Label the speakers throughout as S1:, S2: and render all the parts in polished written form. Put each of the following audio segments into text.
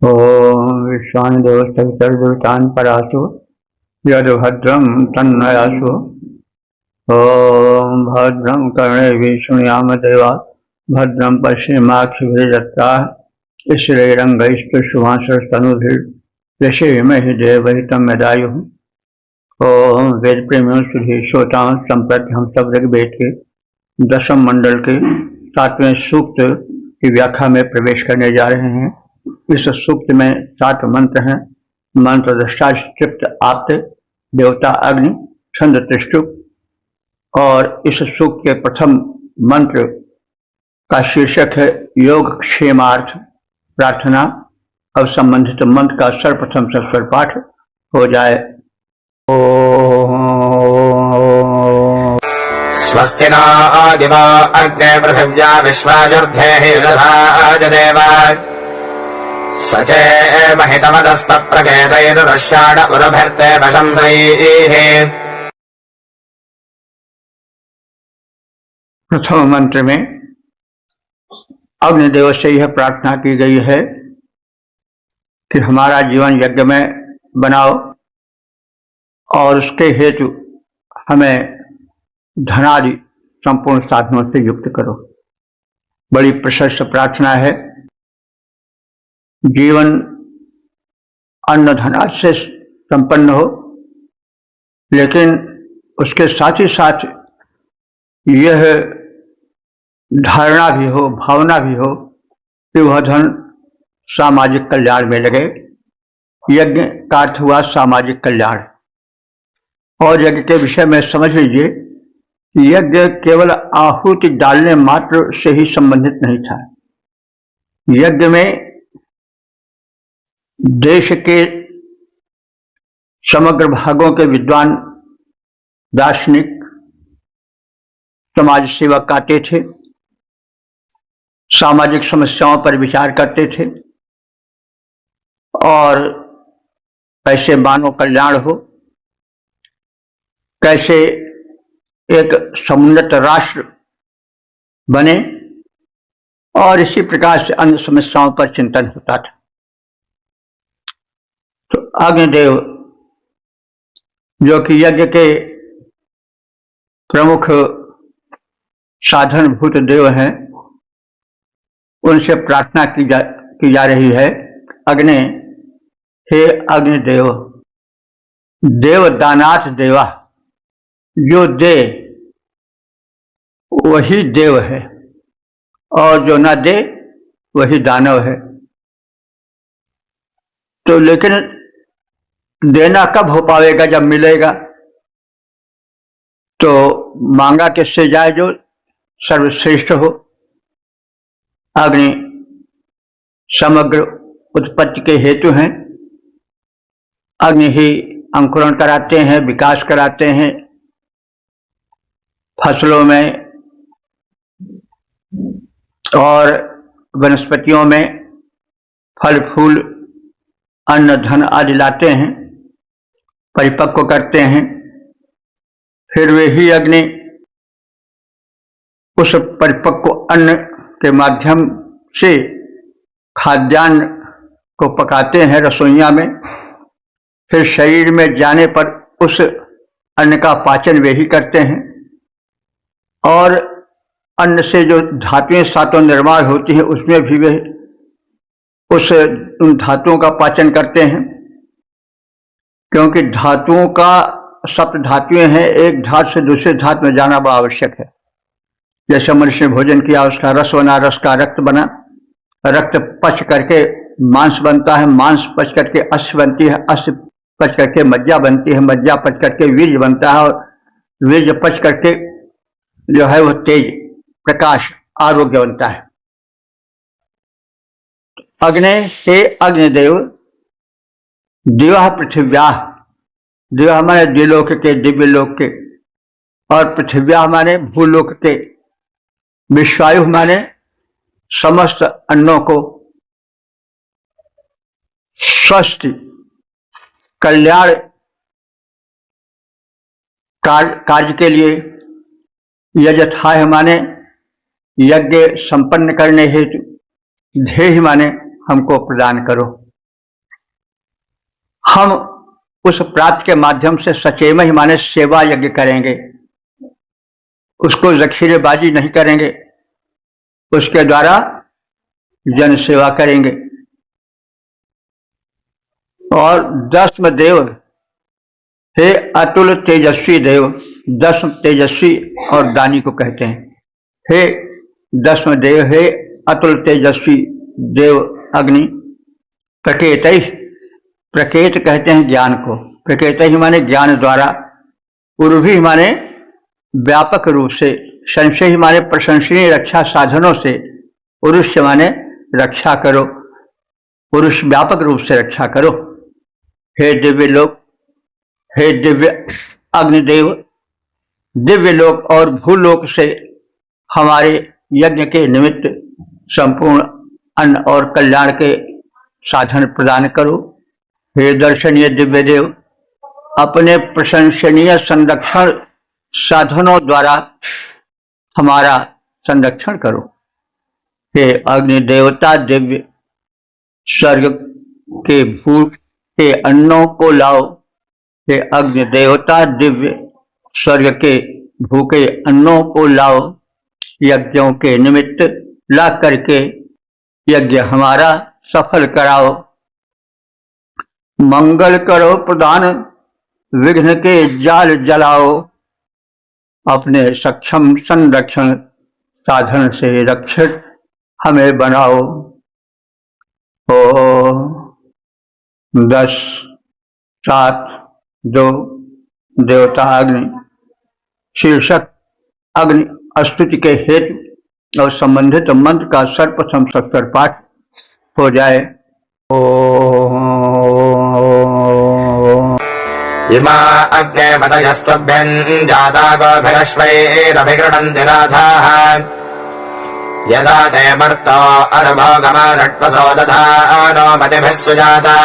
S1: ओम विश्वाणदेव सवितर्दुतान् परासु यद्भद्रं तन्नयासु। ओम भद्रं कर्णेभिः शृणुयाम देवा भद्रं पश्येमाक्षिभिर्यत्राः स्थिरैरङ्गैस्तुष्टुवांसस्तनूभिर्यशेमहि देवहितं यदायुः। ओम वेद प्रेमियों सुधी श्रोताओं, संप्रति हम सब ऋग्वेद के दशम मंडल के 7वें सूक्त की व्याख्या में प्रवेश करने जा रहे हैं। इस सूक्त में 7 मंत्र हैं। मंत्र दृष्टा तृप्त आप्त, देवता अग्नि, छंद त्रिष्टुप। और इस सूक्त के प्रथम मंत्र का शीर्षक है योग क्षेमार्थ प्रार्थना। अब संबंधित मंत्र का सर्वप्रथम सस्वर पाठ हो जाए।
S2: स्वस्ति नो दिवो अग्ने पृथिव्या विश्वाजुर्धेहिर्दधाज सचेमहितमदस्पप्रकेतैरुरश्याण उरुभिर्ते वशंसैः।
S1: प्रथम मंत्र में अग्निदेव से यह प्रार्थना की गई है कि हमारा जीवन यज्ञ में बनाओ और उसके हेतु हमें धनादि संपूर्ण साधनों से युक्त करो। बड़ी प्रशस्त प्रार्थना है। जीवन अन्न धनादि से संपन्न हो, लेकिन उसके साथ ही साथ यह धारणा भी हो, भावना भी हो कि वह धन सामाजिक कल्याण में लगे। यज्ञ का अर्थ हुआ सामाजिक कल्याण। और यज्ञ के विषय में समझ लीजिए, यज्ञ केवल आहुति डालने मात्र से ही संबंधित नहीं था। यज्ञ में देश के समग्र भागों के विद्वान, दार्शनिक, समाज सेवक आते थे, सामाजिक समस्याओं पर विचार करते थे और कैसे मानव कल्याण हो, कैसे एक समुन्नत राष्ट्र बने, और इसी प्रकार से अन्य समस्याओं पर चिंतन होता था। तो अग्निदेव, जो कि यज्ञ के प्रमुख साधनभूत देव हैं, उनसे प्रार्थना की जा रही है। अग्नि, हे अग्निदेव, देव दानाथ देवा, जो दे वही देव है और जो न दे वही दानव है। तो लेकिन देना कब हो पाएगा? जब मिलेगा। तो मांगा किससे जाए? जो सर्वश्रेष्ठ हो। अग्नि समग्र उत्पत्ति के हेतु हैं। अग्नि ही अंकुरण कराते हैं, विकास कराते हैं, फसलों में और वनस्पतियों में फल फूल, अन्न धन आदि लाते हैं, परिपक्व करते हैं। फिर वे ही अग्नि उस परिपक्व अन्न के माध्यम से खाद्यान्न को पकाते हैं रसोइयां में। फिर शरीर में जाने पर उस अन्न का पाचन वे ही करते हैं और अन्न से जो धातुएं सातों निर्माण होती हैं उसमें भी वे उन धातुओं का पाचन करते हैं। क्योंकि धातुओं का सप्त धातुएं हैं, एक धातु से दूसरे धातु में जाना बड़ा आवश्यक है। जैसे मनुष्य भोजन किया, उसका रस बना, रस का रक्त बना, रक्त पच करके मांस बनता है, मांस पच करके अस्थि बनती है, अस्थि पच करके मज्जा बनती है, मज्जा पच करके वीर्य बनता है और वीर्य पच करके जो है वह तेज, प्रकाश, आरोग्य बनता है। अग्नि से अग्निदेव, दिवा पृथिव्या, दिवा हमारे द्विलोक के, दिव्य लोक के, और पृथिव्या हमारे भूलोक के, विश्वायु हमारे समस्त अन्नों को स्वस्थ कल्याण कार्य के लिए यजथाय माने यज्ञ संपन्न करने हेतु ध्येय माने हमको प्रदान करो। हम उस प्राप्त के माध्यम से सचेम ही माने सेवा यज्ञ करेंगे, उसको जखीरेबाजी नहीं करेंगे, उसके द्वारा जन सेवा करेंगे। और दस्म देव, हे अतुल तेजस्वी देव, दस्म तेजस्वी और दानी को कहते हैं। हे दस्म देव, हे अतुल तेजस्वी देव अग्नि, प्रकेत, प्रकेत कहते हैं ज्ञान को, प्रकेत ही माने ज्ञान द्वारा, उर्वी माने व्यापक रूप से, संशय ही माने प्रशंसनीय रक्षा साधनों से, पुरुष माने रक्षा करो, पुरुष व्यापक रूप से रक्षा करो। हे दिव्य लोक, हे दिव्य अग्निदेव, दिव्य लोक और भूलोक से हमारे यज्ञ के निमित्त संपूर्ण अन्न और कल्याण के साधन प्रदान करो। हे दर्शनीय दिव्य देव, अपने प्रशंसनीय संरक्षण साधनों द्वारा हमारा संरक्षण करो। हे अग्नि देवता दिव्य, स्वर्ग के भूख के अन्नों को लाओ। हे अग्नि देवता दिव्य, स्वर्ग के भूखे अन्नों को लाओ, यज्ञों के निमित्त ला करके यज्ञ हमारा सफल कराओ। मंगल करो प्रदान, विघ्न के जाल जलाओ, अपने सक्षम संरक्षण साधन से रक्षित हमें बनाओ। ओ 10, 7, 2 देवता अग्नि शीर्षक अग्नि स्तुति के हेतु और संबंधित मंत्र का सर्वप्रथम सत्तर पाठ हो जाए।
S2: इमा अग्ने पतयस्त्वभ्यं जाता गोभिरश्वैरभिगृह्णन्ति राधाः यदा ते मर्तो अनुभोगमानट्वसो दधानो मतिभिः सुजाता।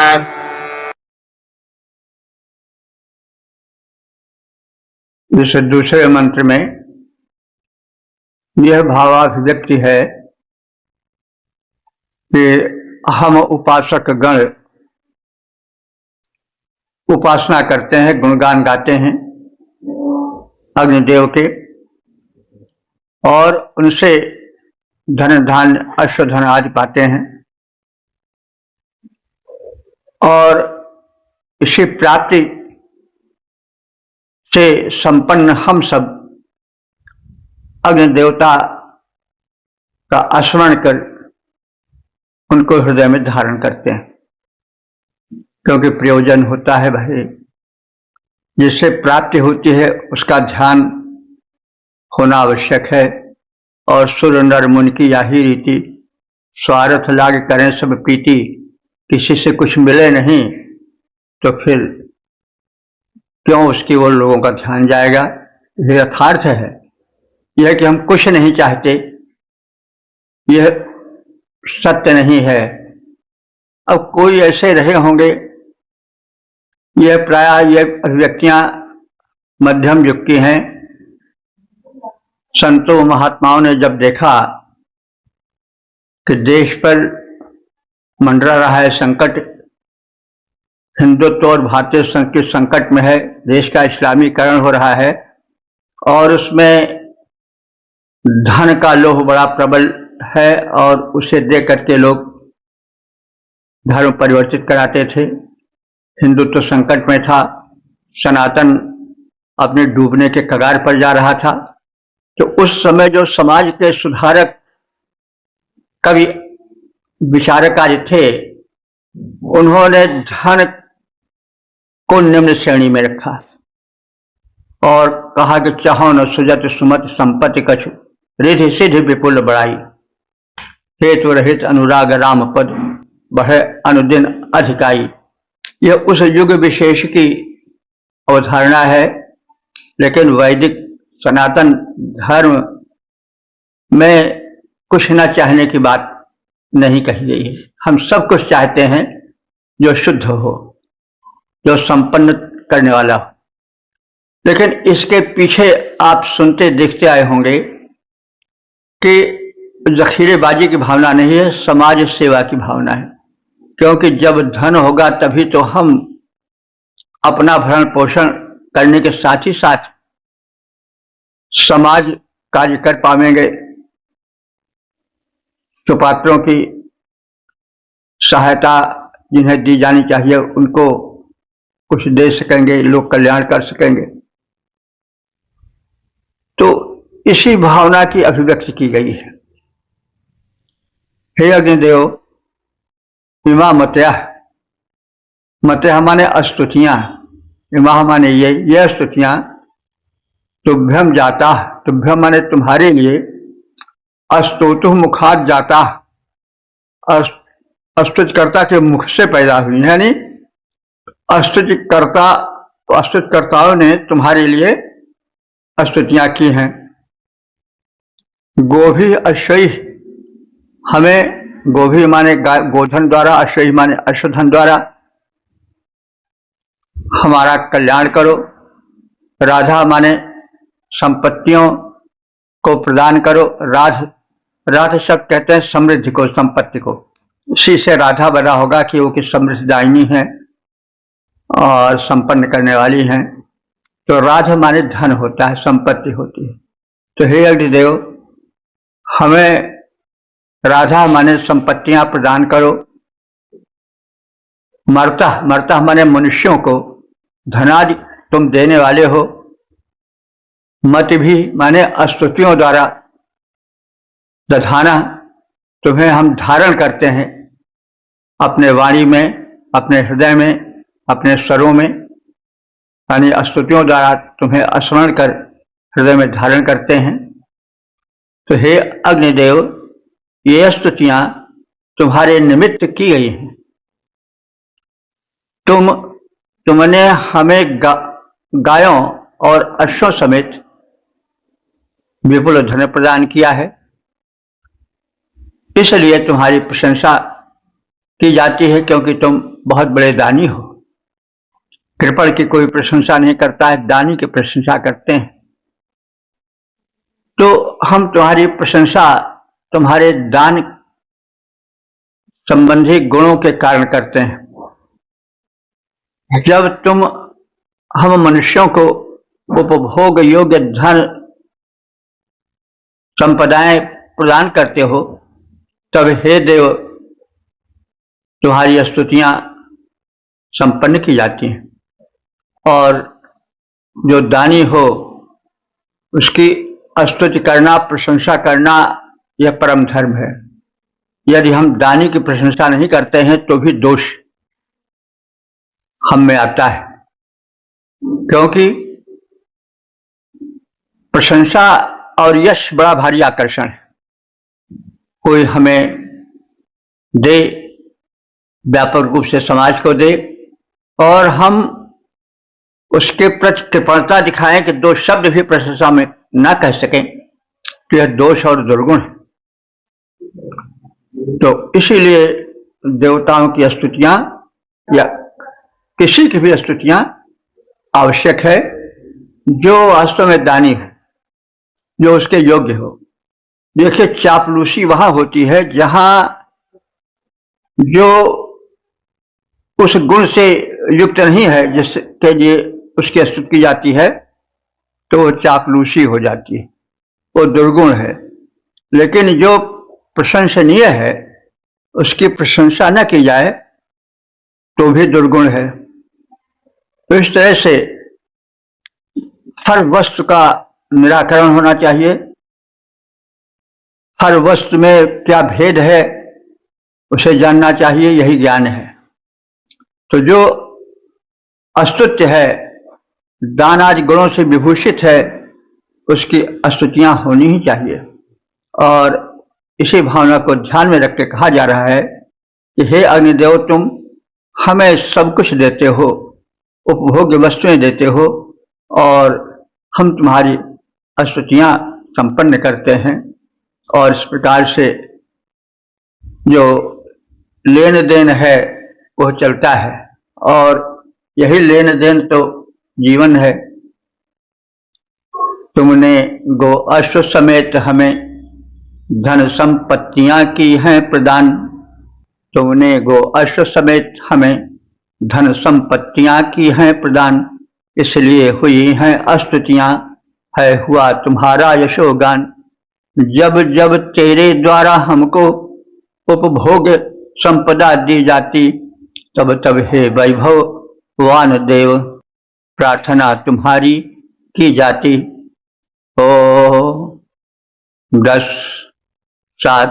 S1: इस दूसरे मंत्र में यह भावाभिव्यक्ति है कि हम उपासक गण उपासना करते हैं, गुणगान गाते हैं अग्निदेव के, और उनसे धन धान्य अश्वधन आदि पाते हैं। और इसी प्राप्ति से संपन्न हम सब अग्नि देवता का स्मरण कर उनको हृदय में धारण करते हैं, क्योंकि प्रयोजन होता है भाई, जिससे प्राप्ति होती है उसका ध्यान होना आवश्यक है। और सुर नर मुनि की यही रीति, स्वार्थ लाग करें सब प्रीति, किसी से कुछ मिले नहीं तो फिर क्यों उसकी ओर लोगों का ध्यान जाएगा। यह यथार्थ है, यह कि हम कुछ नहीं चाहते, यह सत्य नहीं है। अब कोई ऐसे रहे होंगे, यह प्रायः ये अभिव्यक्तियां मध्यम युग की हैं। संतों महात्माओं ने जब देखा कि देश पर मंडरा रहा है संकट, हिंदुत्व और भारतीय संस्कृति संकट में है, देश का इस्लामीकरण हो रहा है और उसमें धन का लोभ बड़ा प्रबल है और उसे दे करके लोग धर्म परिवर्तित कराते थे। हिंदुत्व संकट में था, सनातन अपने डूबने के कगार पर जा रहा था। तो उस समय जो समाज के सुधारक कवि विचारक आदि थे, उन्होंने धन को निम्न श्रेणी में रखा और कहा कि चाहो न सुजत सुमत संपत्ति कछु, रिधि सिद्धि विपुल बड़ाई, हेतु रहित अनुराग राम पद बढ़े अनुदिन अधिकाई। यह उस युग विशेष की अवधारणा है, लेकिन वैदिक सनातन धर्म में कुछ न चाहने की बात नहीं कही गई है। हम सब कुछ चाहते हैं जो शुद्ध हो, जो संपन्न करने वाला हो। लेकिन इसके पीछे आप सुनते देखते आए होंगे कि जखीरेबाजी की भावना नहीं है, समाज सेवा की भावना है। क्योंकि जब धन होगा तभी तो हम अपना भरण पोषण करने के साथ ही साथ समाज कार्य कर पाएंगे, सुपात्रों की सहायता जिन्हें दी जानी चाहिए उनको कुछ दे सकेंगे, लोक कल्याण कर सकेंगे। तो इसी भावना की अभिव्यक्ति की गई है। हे अग्निदेव, इमा मतयः, मतयः माने स्तुतियां, इमा माने ये स्तुतियां तुभ्यम जाता, तुभ्यम माने तुम्हारे लिए, अस्तोतु मुखात जाता, स्तुतिकर्ता के मुख से पैदा हुई, यानी स्तुतिकर्ताओं ने तुम्हारे लिए स्तुतियां की हैं। गोभी अश्वई, हमें गोभी माने गोधन द्वारा, अश्वई माने अश्वधन द्वारा हमारा कल्याण करो। राधा माने संपत्तियों को प्रदान करो। राध शब्द कहते हैं समृद्धि को, संपत्ति को। इसी से राधा बना होगा कि वो कि समृद्धिदायिनी है और संपन्न करने वाली हैं। तो राध माने धन होता है, संपत्ति होती है। तो हे अग्निदेव, हमें राधा माने संपत्तियां प्रदान करो। मर्ता माने मनुष्यों को धनादि तुम देने वाले हो। मत भी माने स्तुतियों द्वारा दधाना, तुम्हें हम धारण करते हैं अपने वाणी में, अपने हृदय में, अपने स्वरों में, यानी स्तुतियों द्वारा तुम्हें स्मरण कर हृदय में धारण करते हैं। तो हे अग्निदेव, ये स्तुतियां तुम्हारे निमित्त की गई हैं। तुमने हमें गायों और अश्वों समेत विपुल धन प्रदान किया है, इसलिए तुम्हारी प्रशंसा की जाती है, क्योंकि तुम बहुत बड़े दानी हो। कृपण की कोई प्रशंसा नहीं करता है, दानी की प्रशंसा करते हैं। तो हम तुम्हारी प्रशंसा तुम्हारे दान संबंधी गुणों के कारण करते हैं। जब तुम हम मनुष्यों को उपभोग योग्य धन संपदाएं प्रदान करते हो, तब हे देव तुम्हारी स्तुतियां संपन्न की जाती हैं। और जो दानी हो उसकी स्तुति करना, प्रशंसा करना, यह परम धर्म है। यदि हम दानी की प्रशंसा नहीं करते हैं तो भी दोष हम में आता है, क्योंकि प्रशंसा और यश बड़ा भारी आकर्षण है। कोई हमें दे, व्यापक रूप से समाज को दे, और हम उसके प्रति कृपणता दिखाएं कि दो शब्द भी प्रशंसा में ना कह सकें, तो यह दोष और दुर्गुण है। तो इसीलिए देवताओं की स्तुतियां या किसी की भी स्तुतियां आवश्यक है, जो वास्तव में दानी है, जो उसके योग्य हो। देखिए, चापलूसी वहां होती है जहां जो उस गुण से युक्त नहीं है जिसके लिए उसकी स्तुति की जाती है, तो वो चापलूसी हो जाती है, वो दुर्गुण है। लेकिन जो प्रशंसनीय है उसकी प्रशंसा न की जाए तो भी दुर्गुण है। तो इस तरह से हर वस्तु का निराकरण होना चाहिए। हर वस्तु में क्या भेद है उसे जानना चाहिए, यही ज्ञान है। तो जो स्तुत्य है, दान आदि गुणों से विभूषित है, उसकी स्तुतियां होनी ही चाहिए। और इसी भावना को ध्यान में रख के कहा जा रहा है कि हे अग्निदेव, तुम हमें सब कुछ देते हो, उपभोग्य वस्तुएं देते हो, और हम तुम्हारी स्तुतियां संपन्न करते हैं। और इस प्रकार से जो लेन देन है वह चलता है, और यही लेन देन तो जीवन है। तुमने गो अश्व समेत हमें धन संपत्तियां की हैं प्रदान। तुमने गो अश्व समेत हमें धन संपत्तियां की हैं प्रदान, इसलिए हुई हैं स्तुतियां, है हुआ तुम्हारा यशोगान। जब जब तेरे द्वारा हमको उपभोग संपदा दी जाती, तब तब हे वैभववान देव प्रार्थना तुम्हारी की जाती। ओ 10, 7,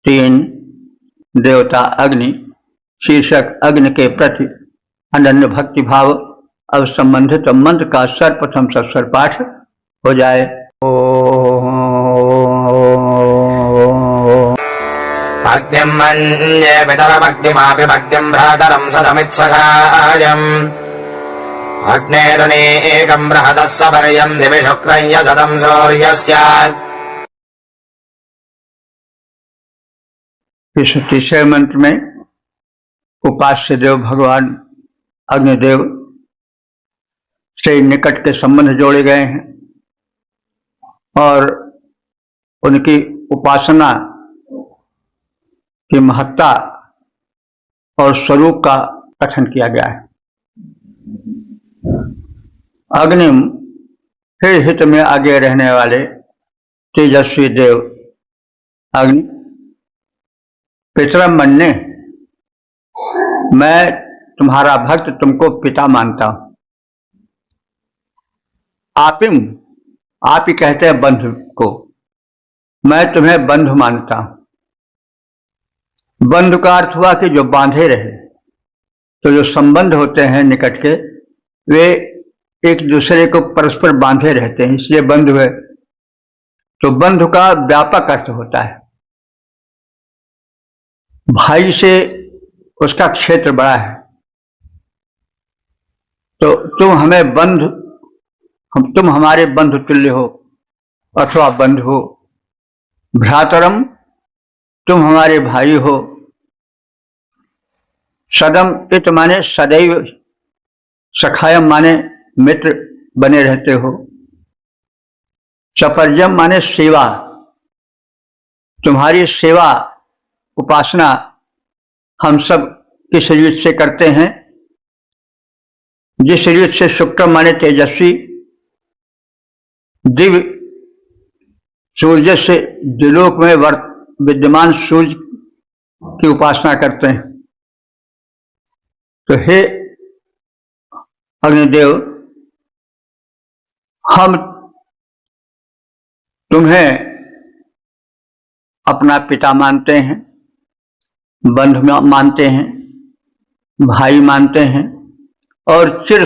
S1: 3 देवता अग्नि शीर्षक अग्नि के प्रति अनन्य भक्ति भाव। अब संबंधित मंत्र का सर्वप्रथम सस्वर पाठ हो जाए।
S2: भक्तिं मन्ये पितरमग्निमापि भक्तिं भ्रातरं सदमित्सखायम् अग्नेरनेकं बृहदः सपर्यं दिवि शुक्रं यदतं सूर्यस्य।
S1: इस तीसरे मंत्र में उपास्य देव भगवान अग्निदेव से निकट के संबंध जोड़े गए हैं और उनकी उपासना की महत्ता और स्वरूप का कथन किया गया है। अग्निम, हे हित में आगे रहने वाले तेजस्वी देव अग्नि, पितरम मन्ने, मैं तुम्हारा भक्त तुमको पिता मानता हूं। आपिम, आप ही कहते हैं बंधु को, मैं तुम्हें बंधु मानता हूं। बंधु का अर्थ हुआ कि जो बांधे रहे, तो जो संबंध होते हैं निकट के, वे एक दूसरे को परस्पर बांधे रहते हैं, इसलिए बंधु है। तो बंधु का व्यापक अर्थ होता है। भाई से उसका क्षेत्र बड़ा है, तो तुम हमारे बंधु तुल्य हो अथवा बंधु हो। भ्रातरम, तुम हमारे भाई हो। सदम इत माने सदैव, सखायम माने मित्र बने रहते हो। सपर्यम माने सेवा, तुम्हारी सेवा उपासना हम सब किस रीत से करते हैं, जिस रीत से शुक्र माने तेजस्वी, दिव्य सूर्य से द्विलोक में विद्यमान सूर्य की उपासना करते हैं। तो हे अग्निदेव, हम तुम्हें अपना पिता मानते हैं, बंधु मानते हैं, भाई मानते हैं और चिर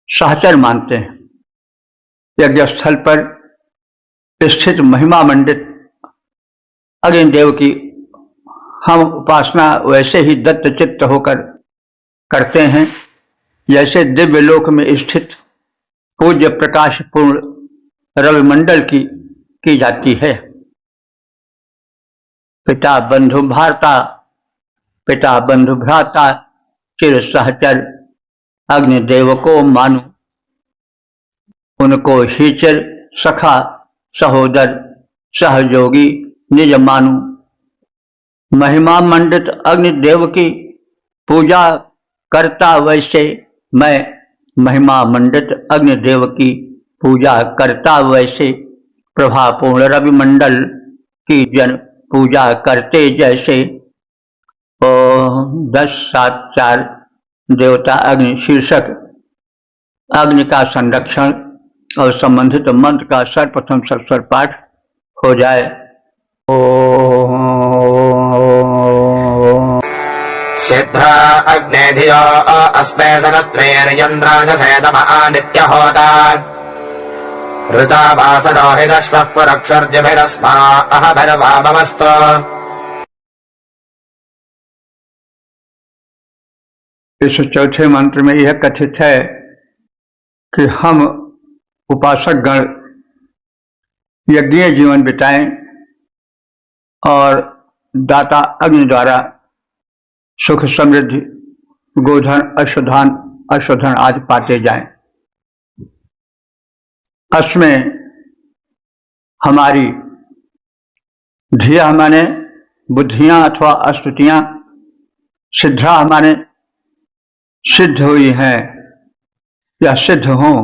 S1: सहचर मानते हैं। यज्ञ स्थल पर स्थित महिमा मंडित अग्निदेव की हम उपासना वैसे ही दत्त चित्त होकर करते हैं जैसे दिव्य लोक में स्थित पूज्य प्रकाश पूर्ण रविमंडल की जाती है। पिता बंधु भ्राता, पिता बंधु भ्राता चिर सहचर अग्निदेव को मानो, उनको ही चिर सखा सहोदर सहयोगी निज मानो। महिमा मंडित अग्निदेव की पूजा करता वैसे मैं, महिमा मंडित अग्निदेव की पूजा करता वैसे, प्रभा पूर्ण रविमंडल की जन पूजा करते जैसे। 10, 7, 4 देवता अग्नि शीर्षक अग्नि का संरक्षण और संबंधित मंत्र का सर्वप्रथम सस्वर पाठ हो जाए।
S2: सिद्धा अग्ने धियो अस्मे सनत्रेर्यन्द्राजसेदमः नित्यहोता ऋता वासरोहिदश्वः पुरक्षर्जभिरस्मा अहभिर्वाममस्तु।
S1: इस चौथे मंत्र में यह कथित है कि हम उपासक गण यज्ञीय जीवन बिताएं और दाता अग्नि द्वारा सुख समृद्धि गोधन अश्वधन आदि पाते जाएं। असमें हमारी धिया माने बुद्धियां अथवा अस्तुतियां, सिद्धा माने सिद्ध हुई हैं या सिद्ध हों,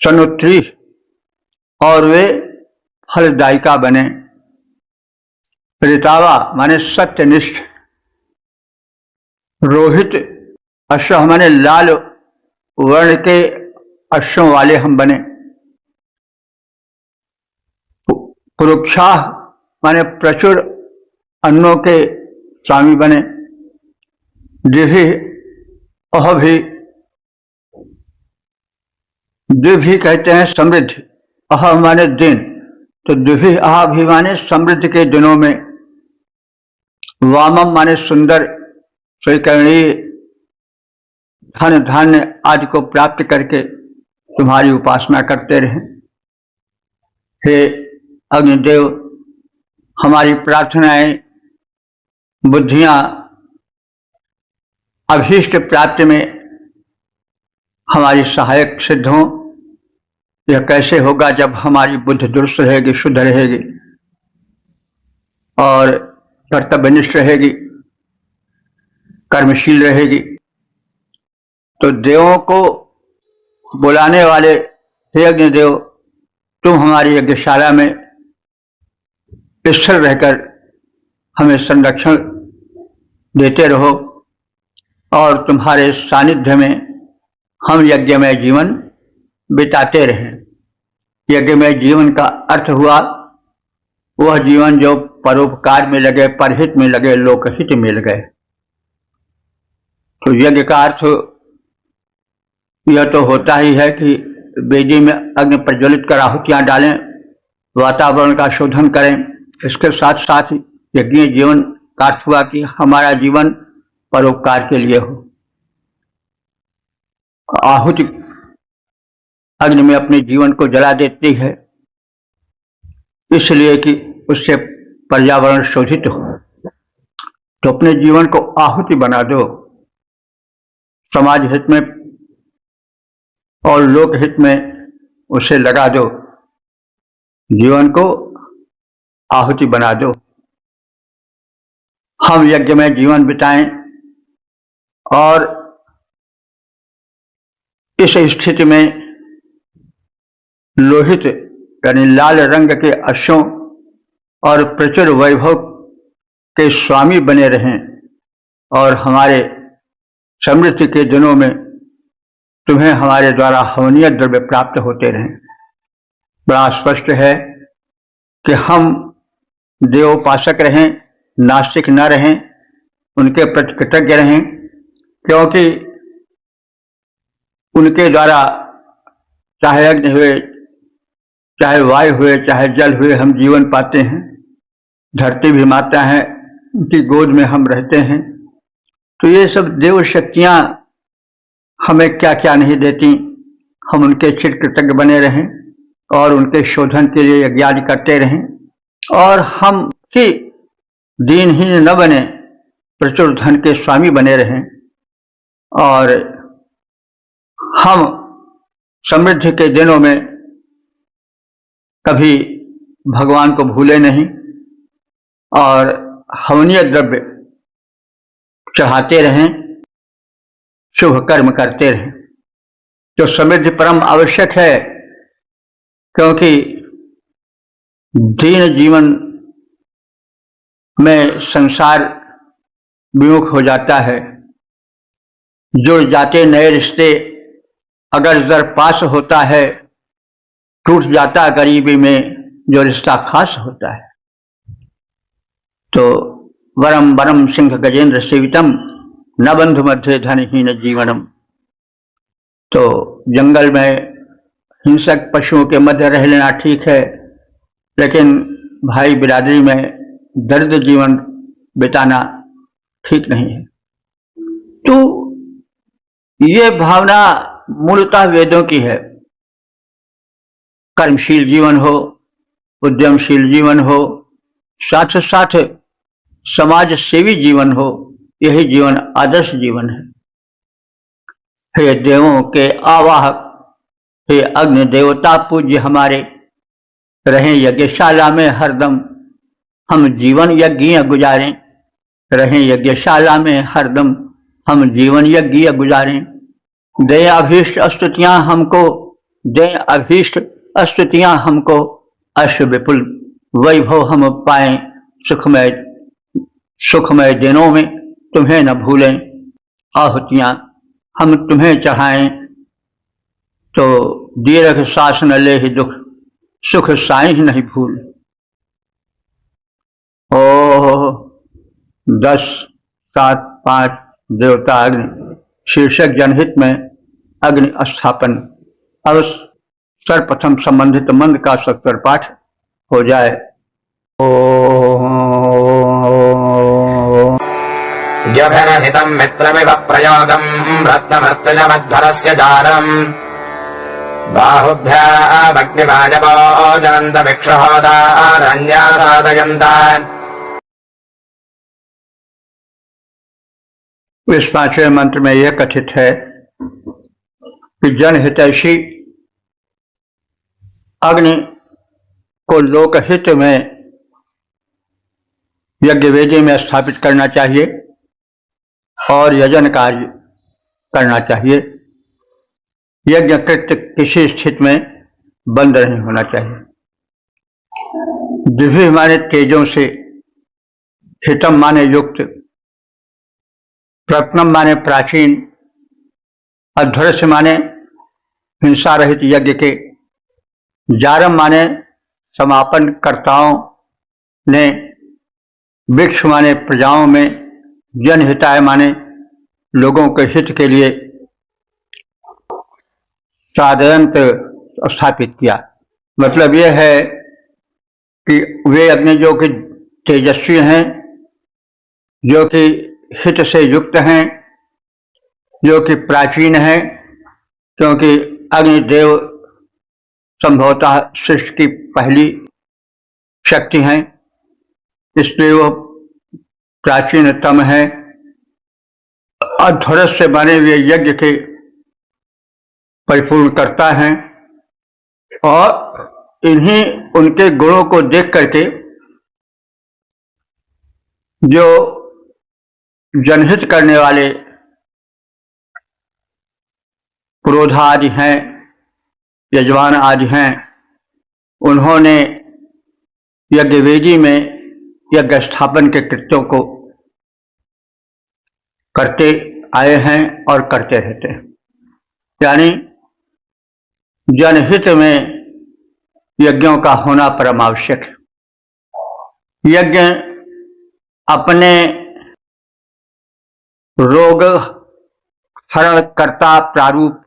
S1: सनुत्री और वे फलदायिका बने। ऋतावा माने सत्यनिष्ठ, रोहित अश्व माने लाल वर्ण के अश्वों वाले हम बने। पुरुक्षाह माने प्रचुर अन्नों के स्वामी बने। दिव्य अह भी, दिव्य कहते हैं समृद्धि, अह माने दिन, तो दिव्य अह भी माने समृद्धि के दिनों में। वामम माने सुंदर, स्वीकरणीय धन धान्य आदि को प्राप्त करके तुम्हारी उपासना करते रहें। हे अग्निदेव, हमारी प्रार्थनाएं, बुद्धियां अभीष्ट प्राप्ति में हमारी सहायक सिद्ध हों। यह कैसे होगा जब हमारी बुद्धि दुरुस्त रहेगी, शुद्ध रहेगी और कर्तव्यनिष्ठ रहेगी, कर्मशील रहेगी। तो देवों को बुलाने वाले हे अग्निदेव, तुम हमारी यज्ञशाला में स्थिर रहकर हमें संरक्षण देते रहो और तुम्हारे सानिध्य में हम यज्ञमय जीवन बिताते रहें। यज्ञमय जीवन का अर्थ हुआ वह जीवन जो परोपकार में लगे, परहित में लगे, लोकहित में लगे। तो यज्ञ का अर्थ यह तो होता ही है कि वेदी में अग्नि प्रज्वलित कर आहुतियां डालें, वातावरण का शोधन करें। इसके साथ साथ यज्ञीय जीवन का अर्थ हुआ कि हमारा जीवन परोपकार के लिए हो। आहुति अग्नि में अपने जीवन को जला देती है, इसलिए कि उससे पर्यावरण शोधित हो। तो अपने जीवन को आहुति बना दो, समाज हित में और लोक हित में उसे लगा दो, जीवन को आहुति बना दो। हम यज्ञ में जीवन बिताएं और इस स्थिति में लोहित यानी लाल रंग के अश्वों और प्रचुर वैभव के स्वामी बने रहें और हमारे समृद्धि के दिनों में तुम्हें हमारे द्वारा हवनीय द्रव्य प्राप्त होते रहें। बड़ा स्पष्ट है कि हम देवोपासक रहें, नास्तिक न रहें, उनके प्रति कृतज्ञ रहें, क्योंकि उनके द्वारा चाहे अग्नि हुए, चाहे वायु हुए, चाहे जल हुए, हम जीवन पाते हैं। धरती भी माता है, उनकी गोद में हम रहते हैं। तो ये सब देव शक्तियां हमें क्या क्या नहीं देती, हम उनके चिर कृतज्ञ बने रहें और उनके शोधन के लिए यज्ञ करते रहें और हम ही दीनहीन न बने, प्रचुर धन के स्वामी बने रहें और हम समृद्धि के दिनों में कभी भगवान को भूले नहीं और हवनीय द्रव्य चढ़ाते रहें, शुभ कर्म करते रहें। जो समृद्धि परम आवश्यक है, क्योंकि दीन जीवन में संसार विमुख हो जाता है, जुड़ जाते नए रिश्ते, अगर जर पास होता है, टूट जाता गरीबी में जो रिश्ता खास होता है। तो वरम वरम सिंह गजेंद्र सेवितम न बंधु मध्य धनहीन जीवनम। तो जंगल में हिंसक पशुओं के मध्य रह लेना ठीक है, लेकिन भाई बिरादरी में दर्द जीवन बिताना ठीक नहीं है। तो ये भावना मूलतः वेदों की है। कर्मशील जीवन हो, उद्यमशील जीवन हो, साथ साथ समाज सेवी जीवन हो, यही जीवन आदर्श जीवन है। हे देवों के आवाहक, हे अग्नि देवता पूज्य हमारे, रहें यज्ञशाला में हरदम, हम जीवन यज्ञ गुजारें रहें यज्ञशाला में हरदम हम जीवन यज्ञ गुजारें। दे अभीष्ट स्तुतियां हमको, दे अभीष्ट स्तुतियां हमको, अश्व विपुल वैभव हम पाएं सुखमय सुखमय दिनों में तुम्हें न भूलें। आहुतियां हम तुम्हें चढ़ाएं तो दीर्घ सांस न ले ही दुख, सुख साई नहीं भूल। ओ 10, 7, 5 देवता अग्नि शीर्षक जनहित में अग्नि स्थापन। अब सर्वप्रथम संबंधित मंत्र का सत्तर पाठ हो जाए।
S2: यभिरहितं मित्रमिव प्रयोगं रत्नमर्तजमध्वरस्य जारम् बाहुभ्यामग्निवाजवो जनन्तभिक्षुहोदारण्या साधयन्ता।
S1: इस पांचवें मंत्र में यह कथित है कि जनहितैषी अग्नि को लोकहित में यज्ञ वेदी में स्थापित करना चाहिए और यजन कार्य करना चाहिए। यज्ञ कृत्य किसी स्थिति में बंद नहीं होना चाहिए। दिव्य माने तेजों से, हितम माने युक्त, रत्नम माने प्राचीन, अध्वर्ष माने हिंसा रहित यज्ञ के, जारम माने समापन कर्ताओं ने, वृक्ष माने प्रजाओं में, जनहिताय माने लोगों के हित के लिए साधयंत स्थापित किया। मतलब यह है कि वे अग्नि जो कि तेजस्वी हैं, जो कि हित से युक्त हैं, जो कि प्राचीन हैं, क्योंकि अग्निदेव संभवतः सृष्टि की पहली शक्ति हैं, इसलिए वो प्राचीनतम है। अध्वर्ष से बने हुए यज्ञ के परिपूर्ण करता है और इन्हीं उनके गुणों को देख करके जो जनहित करने वाले पुरोधा आदि हैं, यजमान आदि हैं, उन्होंने यज्ञ वेदी में यज्ञ स्थापन के कृत्यों को करते आए हैं और करते रहते हैं। यानी जनहित में यज्ञों का होना परम आवश्यक है। यज्ञ अपने रोग हरणकर्ता प्रारूप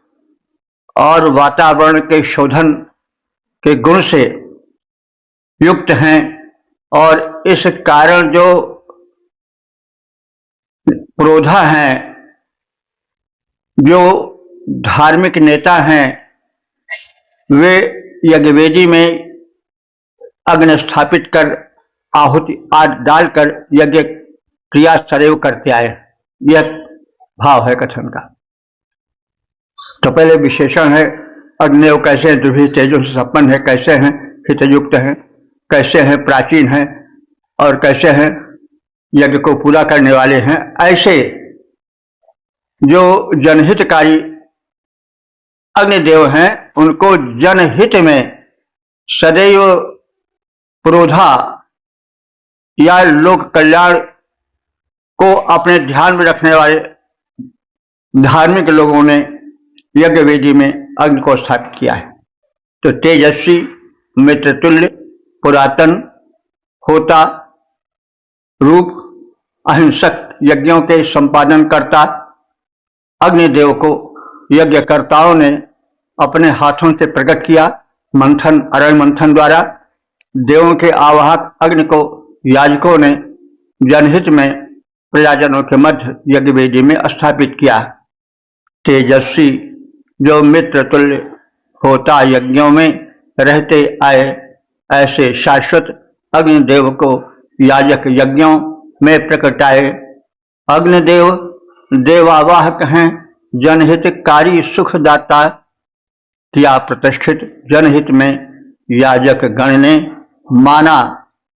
S1: और वातावरण के शोधन के गुण से युक्त हैं और इस कारण जो पुरोधा हैं, जो धार्मिक नेता हैं, वे यज्ञवेदी में अग्नि स्थापित कर आहुति आदि डालकर यज्ञ क्रिया सदैव करते आए। यह भाव है कथन का। तो पहले विशेषण है अग्निदेव कैसे हैं, दुर्भी तेजों से संपन्न है, कैसे हैं हितयुक्त हैं, कैसे हैं प्राचीन हैं और कैसे हैं यज्ञ को पूरा करने वाले हैं। ऐसे जो जनहितकारी अग्निदेव हैं, उनको जनहित में सदैव पुरोधा या लोक कल्याण को अपने ध्यान में रखने वाले धार्मिक लोगों ने यज्ञ वेदी में अग्नि को स्थापित किया है। तो तेजस्वी, मित्रतुल्य, पुरातन, होता रूप, अहिंसक यज्ञों के संपादन करता अग्निदेव को यज्ञकर्ताओं ने अपने हाथों से प्रकट किया। मंथन, अरण मंथन द्वारा देवों के आवाहक अग्नि को याजकों ने जनहित में प्रजाजनों के मध्य यज्ञ वेदी में स्थापित किया। तेजस्वी जो मित्र तुल्य होता यज्ञों में रहते आए, ऐसे शाश्वत अग्निदेव को याजक यज्ञों में प्रकटाए। अग्निदेव देवावाहक हैं, जनहितकारी सुखदाता किया प्रतिष्ठित। जनहित में याजक गण ने माना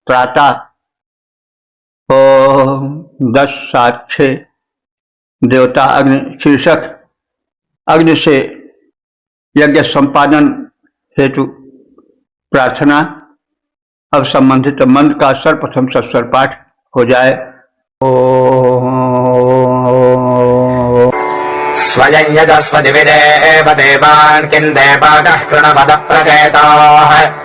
S1: त्राता ओम 10, 7, 6 देवता अग्नि शीर्षक अग्नि से यज्ञ संपादन हेतु प्रार्थना। अब संबंधित मंत्र का सर्वप्रथम सस्वर पाठ हो जाए।
S2: स्वयं यजस्वतिविदेव देवान् किं देवादः कृणपदः प्रचेताः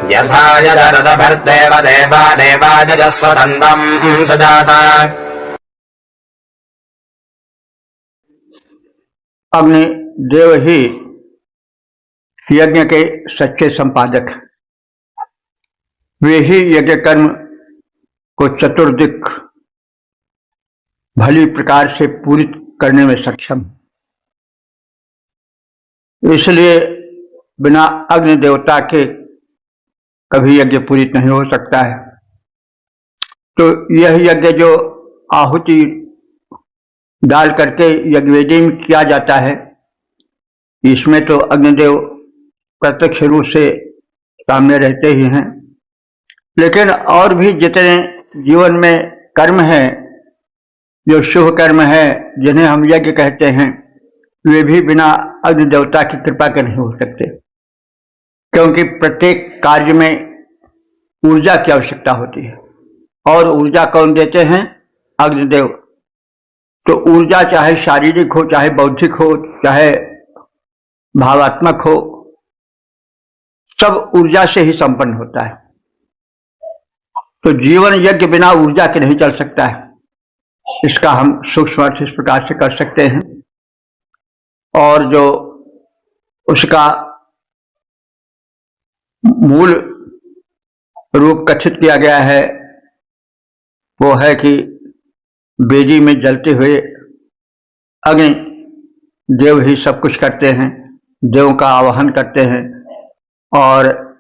S2: यथा यजरदभर्देव देवादेवाजस्वतन्वम् सुजाता।
S1: अग्नि देव ही यज्ञ के सच्चे संपादक, वे ही यज्ञ कर्म को चतुर्दिक भली प्रकार से पूरित करने में सक्षम। इसलिए बिना अग्नि देवता के कभी यज्ञ पूरित नहीं हो सकता है। तो यह यज्ञ जो आहुति डाल करके यज्ञवेदी में किया जाता है, इसमें तो अग्निदेव प्रत्यक्ष रूप से सामने रहते ही हैं, लेकिन और भी जितने जीवन में कर्म हैं, जो शुभ कर्म है जिन्हें हम यज्ञ कहते हैं, वे भी बिना अग्नि देवता की कृपा के नहीं हो सकते, क्योंकि प्रत्येक कार्य में ऊर्जा की आवश्यकता होती है। और ऊर्जा कौन देते हैं? अग्निदेव। तो ऊर्जा चाहे शारीरिक हो, चाहे बौद्धिक हो, चाहे भावात्मक हो, सब ऊर्जा से ही संपन्न होता है। तो जीवन यज्ञ बिना ऊर्जा के नहीं चल सकता है। इसका हम सूक्ष्म अर्थ इस प्रकार से कर सकते हैं। और जो उसका मूल रूप कथित किया गया है वो है कि वेदी में जलते हुए अग्नि देव ही सब कुछ करते हैं, देवों का आवाहन करते हैं और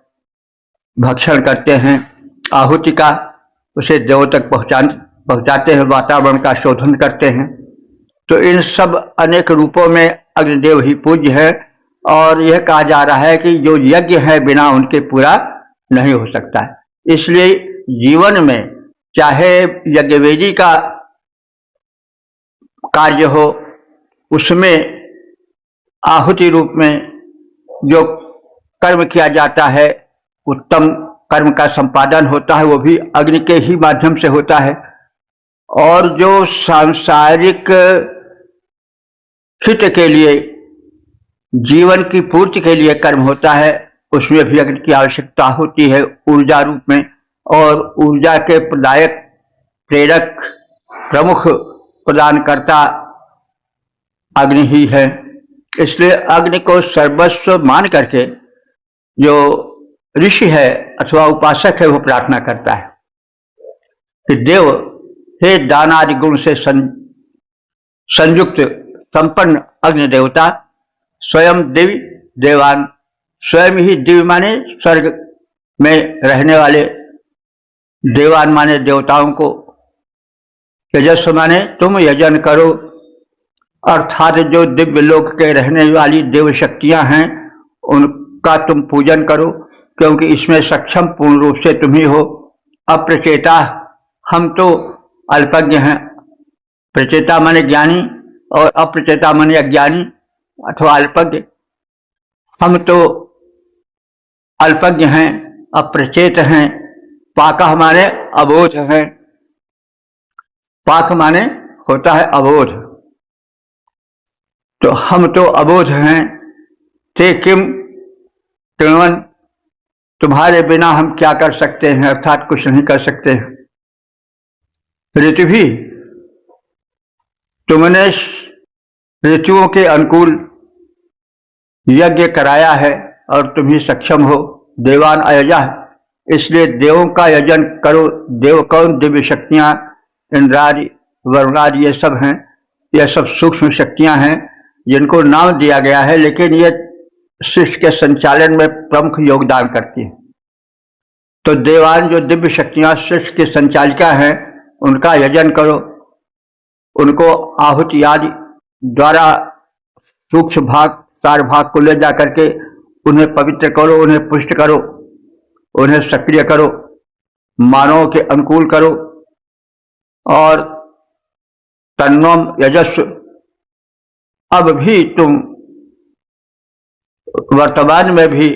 S1: भक्षण करते हैं आहुति का, उसे देवों तक पहुंचाते हैं, वातावरण का शोधन करते हैं। तो इन सब अनेक रूपों में अग्निदेव ही पूज्य है। और यह कहा जा रहा है कि जो यज्ञ है बिना उनके पूरा नहीं हो सकता है। इसलिए जीवन में चाहे यज्ञवेदी का कार्य हो, उसमें आहुति रूप में जो कर्म किया जाता है, उत्तम कर्म का संपादन होता है, वो भी अग्नि के ही माध्यम से होता है। और जो सांसारिक हित के लिए, जीवन की पूर्ति के लिए कर्म होता है, उसमें भी अग्नि की आवश्यकता होती है ऊर्जा रूप में। और ऊर्जा के प्रदायक, प्रेरक, प्रमुख प्रदानकर्ता अग्नि ही है। इसलिए अग्नि को सर्वस्व मान करके जो ऋषि है अथवा उपासक है वो प्रार्थना करता है कि देव हे दानादि गुण से संयुक्त संपन्न अग्नि देवता, स्वयं दिव्य देवान, स्वयं ही दिव्य माने स्वर्ग में रहने वाले, देवान माने देवताओं को, यजस्व माने तुम यजन करो, अर्थात जो दिव्य लोक के रहने वाली देव शक्तियां हैं उनका तुम पूजन करो, क्योंकि इसमें सक्षम पूर्ण रूप से तुम ही हो। अप्रचेता, हम तो अल्पज्ञ हैं। प्रचेता माने ज्ञानी और अप्रचेता माने अज्ञानी अथवा अल्पज्ञ। हम तो अल्पज्ञ हैं, अप्रचेत हैं। पाका हमारे अबोध हैं। पाक माने होता है अबोध। तो हम तो अबोध हैं। ते किम कृण्वन, तुम्हारे बिना हम क्या कर सकते हैं, अर्थात कुछ नहीं कर सकते हैं। ऋतु, तुमने ऋतुओं के अनुकूल यज्ञ कराया है और तुम ही सक्षम हो। देवान अयजा, इसलिए देवों का यजन करो। देव कौन? दिव्य शक्तियां, इंद्रादि, वरुणादि, ये सब हैं। ये सब सूक्ष्म शक्तियां हैं जिनको नाम दिया गया है, लेकिन ये सृष्टि के संचालन में प्रमुख योगदान करती हैं। तो देवान जो दिव्य शक्तियां सृष्टि की संचालिका हैं, उनका यजन करो। उनको आहुति आदि द्वारा सूक्ष्म भाग, सार भाग को ले जा करके उन्हें पवित्र करो, उन्हें पुष्ट करो, उन्हें सक्रिय करो, मानवों के अनुकूल करो। और तन्नोम यजस्व, अब भी तुम वर्तमान में भी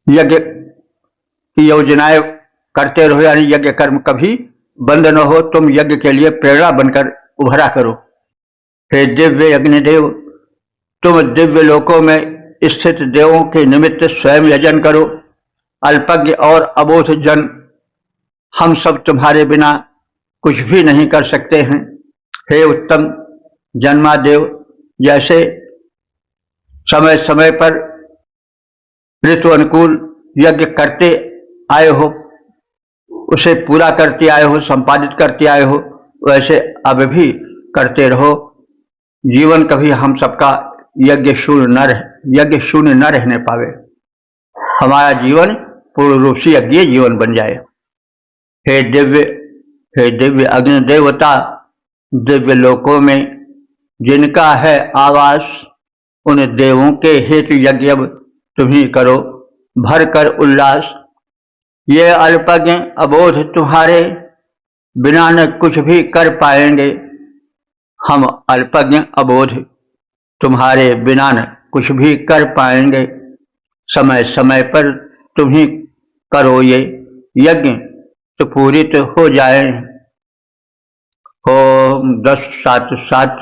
S1: यज्ञ की योजनाएं करते रहो, यानी यज्ञ कर्म कभी बंद न हो, तुम यज्ञ के लिए प्रेरणा बनकर उभरा करो। हे दिव्य अग्निदेव, तुम दिव्य लोकों में स्थित देवों के निमित्त स्वयं यजन करो। अल्पज्ञ और अबोध जन हम सब तुम्हारे बिना कुछ भी नहीं कर सकते हैं। हे उत्तम जन्मादेव, जैसे समय समय पर ऋतु अनुकूल यज्ञ करते आए हो, उसे पूरा करते आए हो, संपादित करते आए हो, वैसे अब भी करते रहो। जीवन कभी हम सबका यज्ञ शून्य न रहने पावे। हमारा जीवन पूर्ण रूप से यज्ञ जीवन बन जाए। हे दिव्य अग्नि देवता, दिव्य लोकों में जिनका है आवास, उन देवों के हेतु यज्ञ तुम ही करो, भर कर उल्लास। ये अल्पज्ञ अबोध तुम्हारे बिना न कुछ भी कर पाएंगे। हम अल्पज्ञ अबोध तुम्हारे बिना न कुछ भी कर पाएंगे। समय समय पर तुम ही करो ये यज्ञ तो पूरित हो जाए। ओम 10-7-7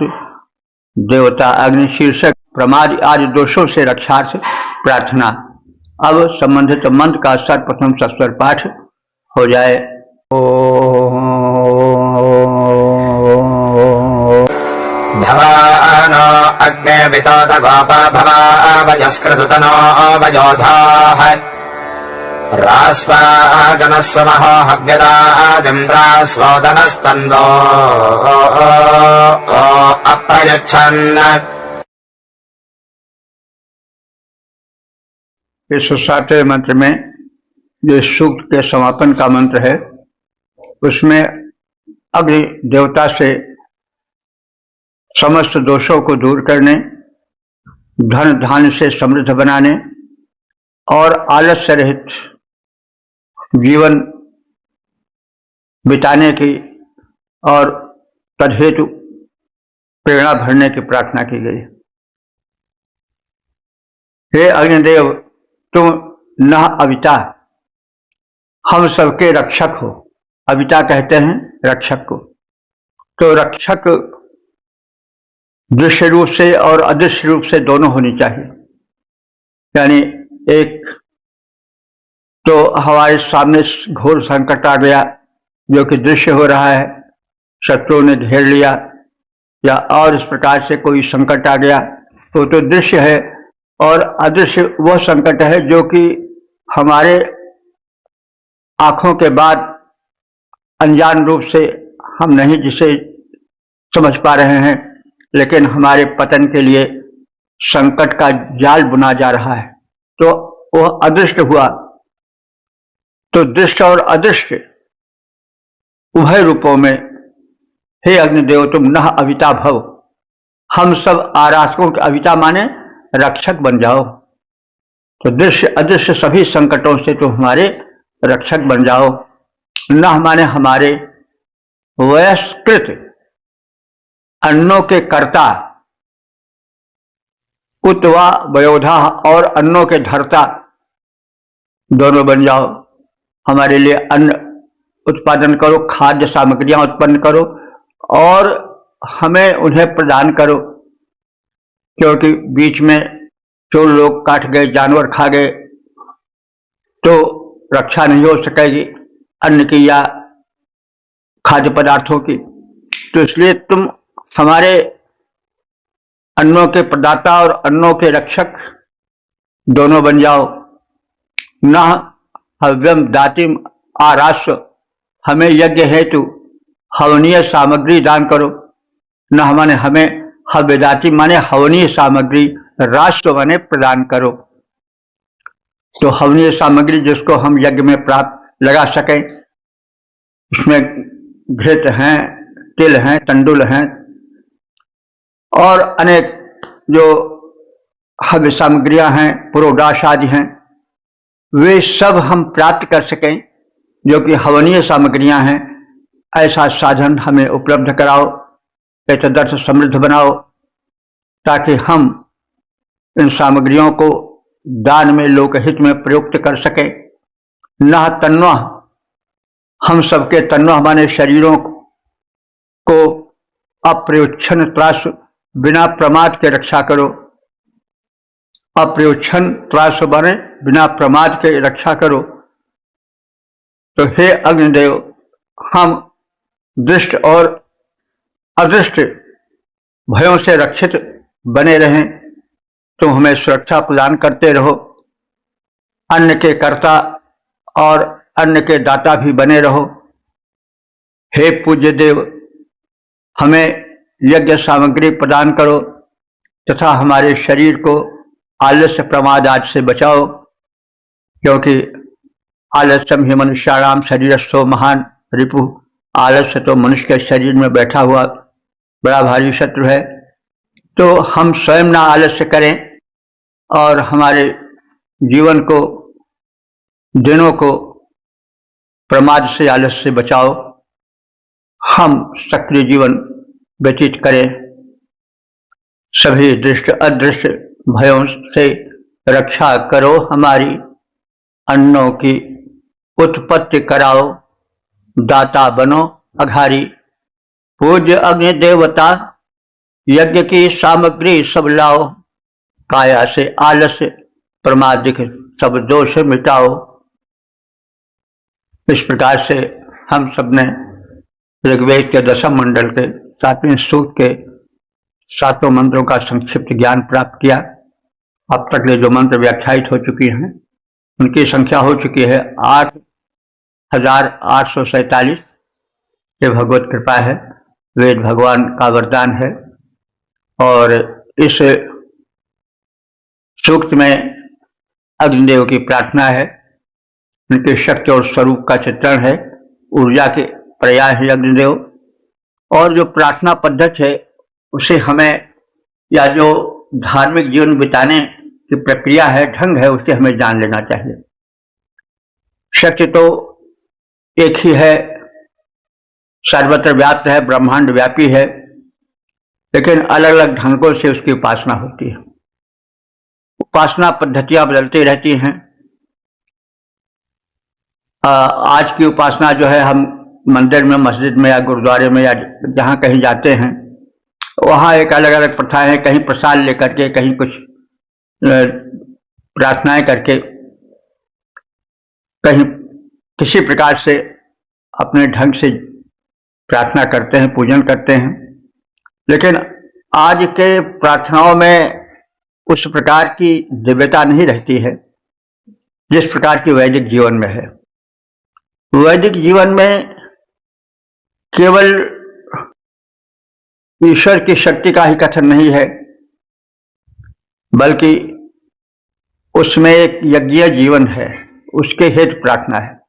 S1: देवता अग्नि शीर्षक प्रमाद आदि दोषों से रक्षार्थ प्रार्थना। अब संबंधित मंत्र का सर्वप्रथम सस्वर पाठ हो जाए।
S2: भवानो अग्ने वितोत गोपा भवावजस्कृतनो वजोधाः रास्वागनस्वमहो हव्यदादिन्द्रास्वोदनस्तन्वो अप्रयच्छन्।
S1: इस 7वें मंत्र में जो सूक्त के समापन का मंत्र है, उसमें अग्नि देवता से समस्त दोषों को दूर करने, धन धान्य से समृद्ध बनाने और आलस्य रहित जीवन बिताने की और तदहेतु प्रेरणा भरने की प्रार्थना की गई। हे अग्निदेव, तुम नः अविता, हम सबके रक्षक हो। अविता कहते हैं रक्षक को। तो रक्षक दृश्य रूप से और अदृश्य रूप से दोनों होनी चाहिए। यानी एक तो हमारे सामने घोर संकट आ गया जो कि दृश्य हो रहा है, शत्रुओं ने घेर लिया या और इस प्रकार से कोई संकट आ गया तो दृश्य है। और अदृश्य वह संकट है जो कि हमारे आंखों के बाद अनजान रूप से हम नहीं जिसे समझ पा रहे हैं, लेकिन हमारे पतन के लिए संकट का जाल बुना जा रहा है, तो वह अदृष्ट हुआ। तो दृष्ट और अदृष्ट उभय रूपों में हे अग्निदेव तुम नः अविता भव, हम सब आराधकों के अविता माने रक्षक बन जाओ। तो दृश्य अदृश्य सभी संकटों से तुम हमारे रक्षक बन जाओ। नः माने हमारे वयस्कृत अन्नों के कर्ता, उत्वा वयोधा और अन्नों के धर्ता दोनों बन जाओ। हमारे लिए अन्न उत्पादन करो, खाद्य सामग्रियां उत्पन्न करो और हमें उन्हें प्रदान करो, क्योंकि बीच में चोर लोग काट गए, जानवर खा गए तो रक्षा नहीं हो सकेगी अन्न की या खाद्य पदार्थों की। तो इसलिए तुम हमारे अन्नों के प्रदाता और अन्नों के रक्षक दोनों बन जाओ। न हव्यम दातिम आरास्व, हमें यज्ञ हेतु हवनीय सामग्री दान करो। न माने हमें हव्यदाति माने हवनीय सामग्री, राष्ट्र माने प्रदान करो। तो हवनीय सामग्री जिसको हम यज्ञ में प्राप्त लगा सकें, इसमें घृत हैं, तिल हैं, तंडुल हैं और अनेक जो हव्य सामग्रियां हैं, पुरोडाश आदि हैं, वे सब हम प्राप्त कर सकें जो कि हवनीय सामग्रियां हैं। ऐसा साधन हमें उपलब्ध कराओ, एतदर्थ समृद्ध बनाओ, ताकि हम इन सामग्रियों को दान में लोकहित में प्रयुक्त कर सके। न तन्वः, हम सबके तन्वः माने शरीरों को अप्रयोच्छन त्रास बिना प्रमाद के रक्षा करो। अप्रयोच्छन त्रास माने बिना प्रमाद के रक्षा करो। तो हे अग्निदेव, हम दृष्ट और अदृष्ट भयों से रक्षित बने रहें, तुम हमें सुरक्षा प्रदान करते रहो। अन्न के कर्ता और अन्न के दाता भी बने रहो। हे पूज्य देव, हमें यज्ञ सामग्री प्रदान करो तथा हमारे शरीर को आलस्य प्रमाद आदि से बचाओ, क्योंकि आलस्यम ही मनुष्याणाम शरीरस्थो महान रिपु। आलस्य तो मनुष्य के शरीर में बैठा हुआ बड़ा भारी शत्रु है। तो हम स्वयं ना आलस्य करें और हमारे जीवन को, दिनों को प्रमाद से, आलस्य से बचाओ। हम सक्रिय जीवन व्यतीत करें। सभी दृष्ट अदृष्ट भयों से रक्षा करो हमारी। अन्नों की उत्पत्ति कराओ, दाता बनो अघारी। पूज्य अग्नि देवता, यज्ञ की सामग्री सब लाओ। काया से आलस्य प्रमादिक सब दोष मिटाओ। इस प्रकार से हम सब ने ऋग्वेद के 10वें मंडल के 7वें सूक्त के 7 मंत्रों का संक्षिप्त ज्ञान प्राप्त किया। अब तक ये जो मंत्र व्याख्यायित हो चुकी हैं उनकी संख्या हो चुकी है 8847। ये भगवत कृपा है, वेद भगवान का वरदान है। और इस सूक्त में अग्निदेव की प्रार्थना है, उनके शक्ति और स्वरूप का चित्रण है, ऊर्जा के पर्याय है अग्निदेव। और जो प्रार्थना पद्धति है उसे हमें, या जो धार्मिक जीवन बिताने की प्रक्रिया है, ढंग है, उसे हमें जान लेना चाहिए। शक्ति तो एक ही है, सर्वत्र व्याप्त है, ब्रह्मांड व्यापी है, लेकिन अलग अलग ढंगों से उसकी उपासना होती है। उपासना पद्धतियां बदलती रहती हैं। आज की उपासना जो है, हम मंदिर में, मस्जिद में या गुरुद्वारे में या जहां कहीं जाते हैं, वहां एक अलग अलग प्रथाएं हैं। कहीं प्रसाद लेकर के, कहीं कुछ प्रार्थनाएं करके, कहीं किसी प्रकार से अपने ढंग से प्रार्थना करते हैं, पूजन करते हैं। लेकिन आज के प्रार्थनाओं में उस प्रकार की दिव्यता नहीं रहती है जिस प्रकार की वैदिक जीवन में है। वैदिक जीवन में केवल ईश्वर की शक्ति का ही कथन नहीं है, बल्कि उसमें एक यज्ञीय जीवन है, उसके हेतु प्रार्थना है।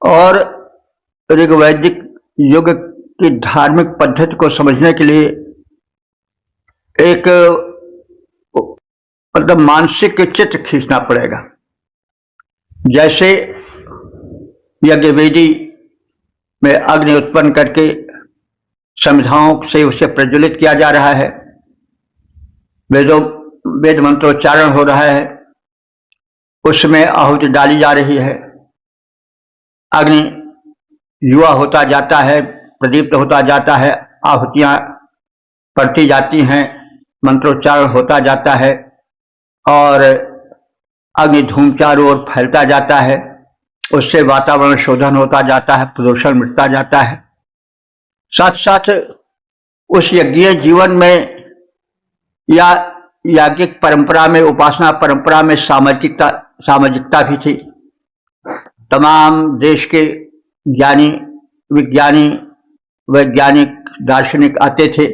S1: और ऋग्वैदिक युग की धार्मिक पद्धति को समझने के लिए एक मतलब मानसिक चित्र खींचना पड़ेगा। जैसे यज्ञवेदी में अग्नि उत्पन्न करके संविधाओं से उसे प्रज्वलित किया जा रहा है, वेद मंत्रोच्चारण हो रहा है, उसमें आहुति डाली जा रही है, अग्नि युवा होता जाता है, प्रदीप्त होता जाता है, आहुतियां पड़ती जाती हैं, मंत्रोच्चारण होता जाता है और अग्नि धूम चारों ओर फैलता जाता है। उससे वातावरण शोधन होता जाता है, प्रदूषण मिटता जाता है। साथ साथ उस यज्ञीय जीवन में या याज्ञिक परंपरा में, उपासना परंपरा में सामाजिकता भी थी। तमाम देश के ज्ञानी, विज्ञानी, वैज्ञानिक, दार्शनिक आते थे,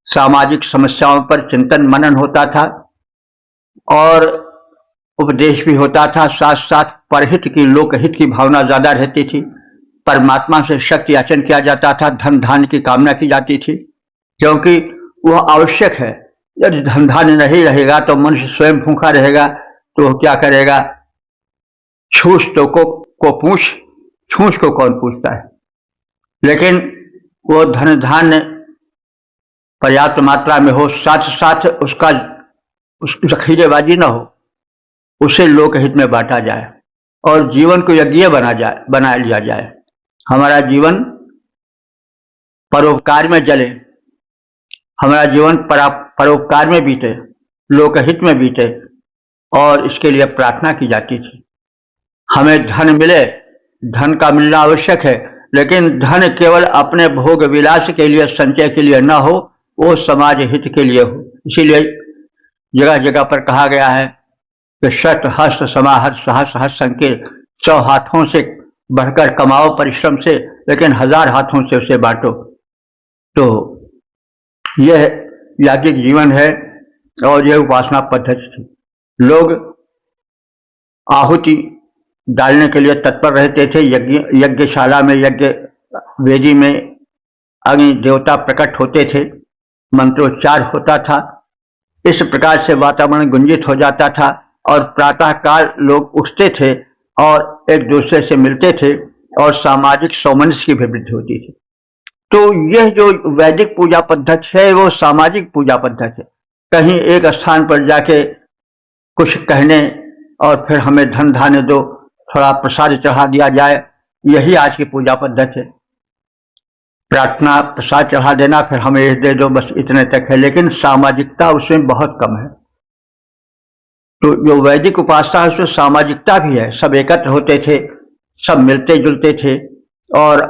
S1: सामाजिक समस्याओं पर चिंतन मनन होता था और उपदेश भी होता था। साथ साथ परहित की, लोकहित की भावना ज्यादा रहती थी। परमात्मा से शक्ति याचन किया जाता था, धन धान्य की कामना की जाती थी, क्योंकि वह आवश्यक है। यदि धन धान्य नहीं रहेगा तो मनुष्य स्वयं भूखा रहेगा, तो वह क्या करेगा? छूछ तो को पूछ, छूछ को कौन पूछता है? लेकिन वो धन धान्य पर्याप्त मात्रा में हो, साथ साथ उसकी जखीरेबाजी न हो, उसे लोक हित में बांटा जाए और जीवन को यज्ञ बना लिया जाए। हमारा जीवन परोपकार में जले, हमारा जीवन परोपकार में बीते, लोकहित में बीते, और इसके लिए प्रार्थना की जाती थी। हमें धन मिले, धन का मिलना आवश्यक है, लेकिन धन केवल अपने भोग विलास के लिए, संचय के लिए न हो, वो समाज हित के लिए हो। इसीलिए जगह जगह पर कहा गया है कि शत हस्त समाहत सहस हस्त संकेत, 100 हाथों से बढ़कर कमाओ परिश्रम से, लेकिन 1000 हाथों से उसे बांटो। तो यह याज्ञिक जीवन है और यह उपासना पद्धति थी। लोग आहुति डालने के लिए तत्पर रहते थे। यज्ञशाला में, यज्ञ वेदी में अग्नि देवता प्रकट होते थे, मंत्रोच्चार होता था। इस प्रकार से वातावरण गुंजित हो जाता था और प्रातः काल लोग उठते थे और एक दूसरे से मिलते थे और सामाजिक सौमनस्य की भी वृद्धि होती थी। तो यह जो वैदिक पूजा पद्धति है वो सामाजिक पूजा पद्धति है। कहीं एक स्थान पर जाके कुछ कहने और फिर हमें धन धान्य दो, थोड़ा प्रसाद चढ़ा दिया जाए, यही आज की पूजा पद्धति है। प्रार्थना, प्रसाद चढ़ा देना, फिर हमें ये दे दो, बस इतने तक है, लेकिन सामाजिकता उसमें बहुत कम है। तो जो वैदिक उपासना है उसमें सामाजिकता भी है। सब एकत्र होते थे, सब मिलते जुलते थे और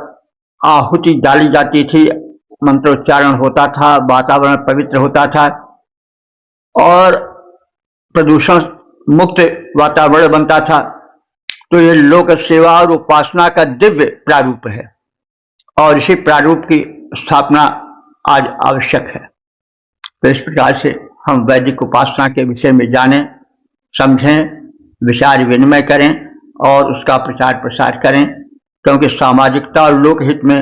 S1: आहुति डाली जाती थी, मंत्रोच्चारण होता था, वातावरण पवित्र होता था और प्रदूषण मुक्त वातावरण बनता था। तो ये लोक सेवा और उपासना का दिव्य प्रारूप है और इसी प्रारूप की स्थापना आज आवश्यक है। तो इस प्रकार से हम वैदिक उपासना के विषय में जानें, समझें, विचार विनिमय करें और उसका प्रचार प्रसार करें, क्योंकि सामाजिकता और लोकहित में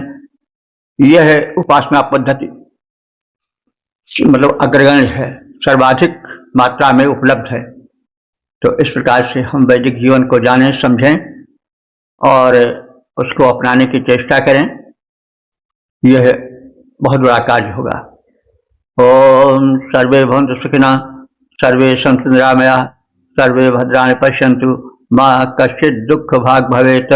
S1: यह उपासना पद्धति मतलब अग्रगण्य है, सर्वाधिक मात्रा में उपलब्ध है। तो इस प्रकार से हम वैदिक जीवन को जानें, समझें और उसको अपनाने की चेष्टा करें, यह बहुत बड़ा कार्य होगा। ओम सर्वे भवन्तु सुखिनः, सर्वे सन्तु निरामयाः, सर्वे भद्राणि पश्यन्तु, मा कश्चित् दुःख भाग् भवेत्।